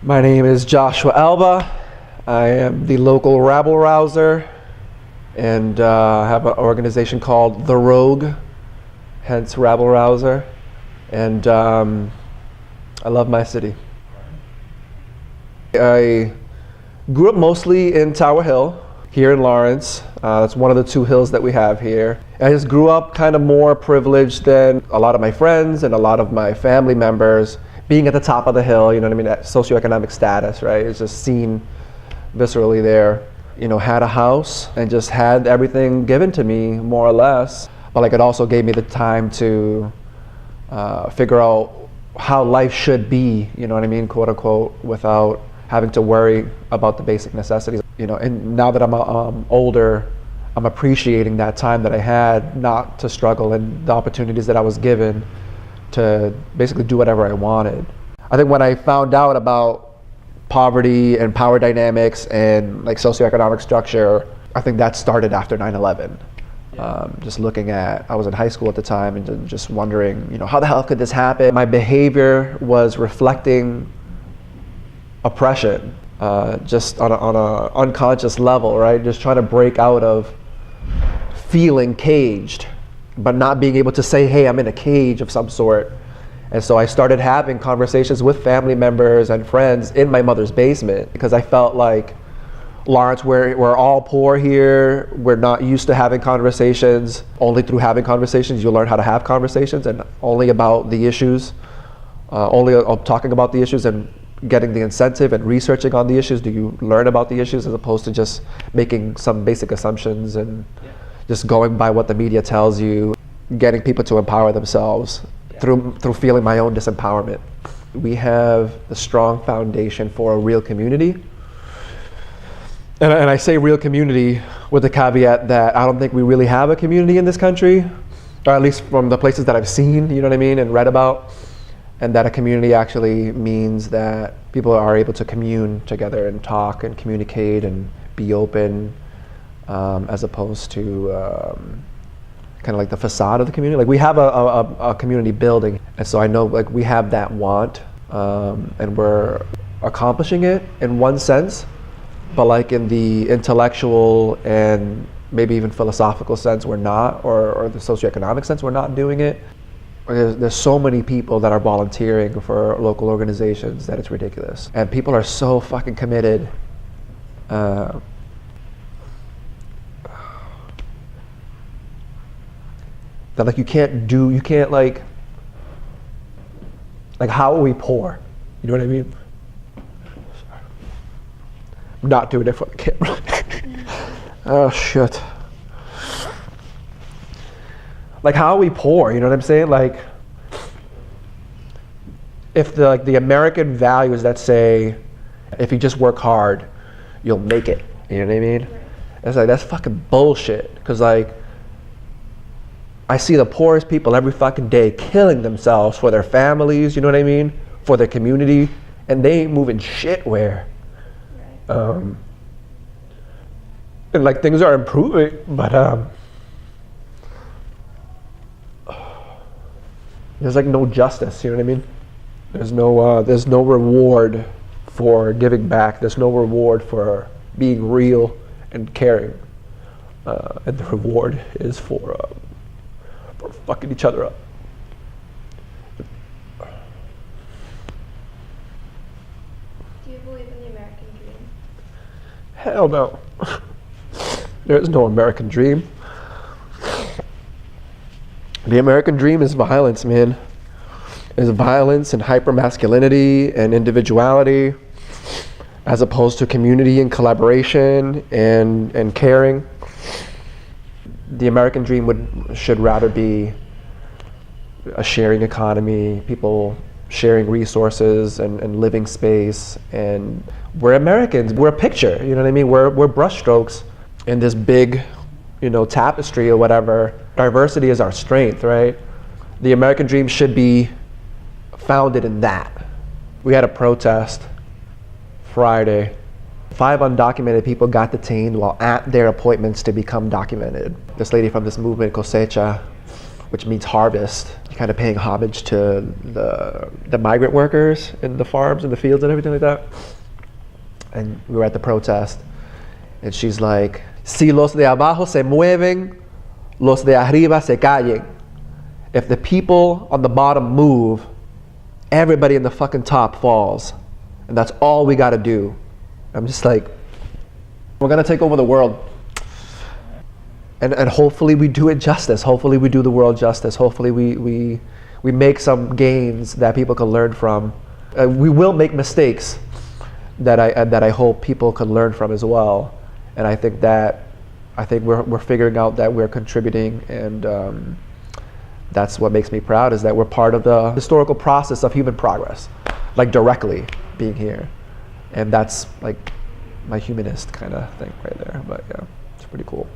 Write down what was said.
My name is Joshua Alba. I am the local rabble rouser and have an organization called The Rogue, hence rabble rouser. And I love my city. I grew up mostly in Tower Hill, here in Lawrence. It's one of the two hills that we have here. I just grew up kind of more privileged than a lot of my friends and a lot of my family members. Being at the top of the hill, you know what I mean, that socioeconomic status, right? It's just seen viscerally there. You know, had a house and just had everything given to me, more or less. But like it also gave me the time to figure out how life should be, you know what I mean, quote unquote, without having to worry about the basic necessities. You know, and now that I'm older, I'm appreciating that time that I had not to struggle and the opportunities that I was given to basically do whatever I wanted. I think when I found out about poverty and power dynamics and like socioeconomic structure, I think that started after 9/11. Just looking at, I was in high school at the time and just wondering, you know, how the hell could this happen? My behavior was reflecting oppression, just on a unconscious level, right? Just trying to break out of feeling caged, but not being able to say, hey, I'm in a cage of some sort. And so I started having conversations with family members and friends in my mother's basement because I felt like, Lawrence, we're all poor here. We're not used to having conversations. Only through having conversations, you learn how to have conversations, and only about the issues, only talking about the issues and getting the incentive and researching on the issues do you learn about the issues, as opposed to just making some basic assumptions and just going by what the media tells you, getting people to empower themselves through feeling my own disempowerment. We have a strong foundation for a real community. And I say real community with the caveat that I don't think we really have a community in this country, or at least from the places that I've seen, you know what I mean, and read about. And that a community actually means that people are able to commune together and talk and communicate and be open, as opposed to kind of like the facade of the community. Like we have a community building, and so I know like we have that want, and we're accomplishing it in one sense, but like in the intellectual and maybe even philosophical sense we're not, or the socioeconomic sense we're not doing it. There's so many people that are volunteering for local organizations that it's ridiculous. And people are so fucking committed. That like you can't like how are we poor? You know what I mean? I'm not doing it for the camera. Oh shit. Like how are we poor? You know what I'm saying? Like if the American values that say if you just work hard, you'll make it. You know what I mean? It's like that's fucking bullshit. Because like I see the poorest people every fucking day killing themselves for their families, you know what I mean? For their community, and they ain't moving shit where. And like things are improving, but there's like no justice, you know what I mean? There's no reward for giving back. There's no reward for being real and caring. And the reward is for fucking each other up. Do you believe in the American dream? Hell no. There's no American dream. The American dream is violence, man. It's violence and hypermasculinity and individuality, as opposed to community and collaboration and caring. The American dream should rather be a sharing economy, people sharing resources and living space. And we're Americans. We're a picture. You know what I mean? We're brushstrokes in this big, you know, tapestry or whatever. Diversity is our strength, right? The American dream should be founded in that. We had a protest Friday. 5 undocumented people got detained while at their appointments to become documented. This lady from this movement, Cosecha, which means harvest. You're kind of paying homage to the migrant workers in the farms and the fields and everything like that. And we were at the protest, and she's like, si los de abajo se mueven, los de arriba se callen. If the people on the bottom move, everybody in the fucking top falls. And that's all we gotta do. I'm just like, we're gonna take over the world. And hopefully we do it justice. Hopefully we do the world justice. Hopefully we make some gains that people can learn from. We will make mistakes that I hope people can learn from as well. And I think we're figuring out that we're contributing, and that's what makes me proud, is that we're part of the historical process of human progress, like directly being here. And that's like my humanist kind of thing right there. But yeah, it's pretty cool.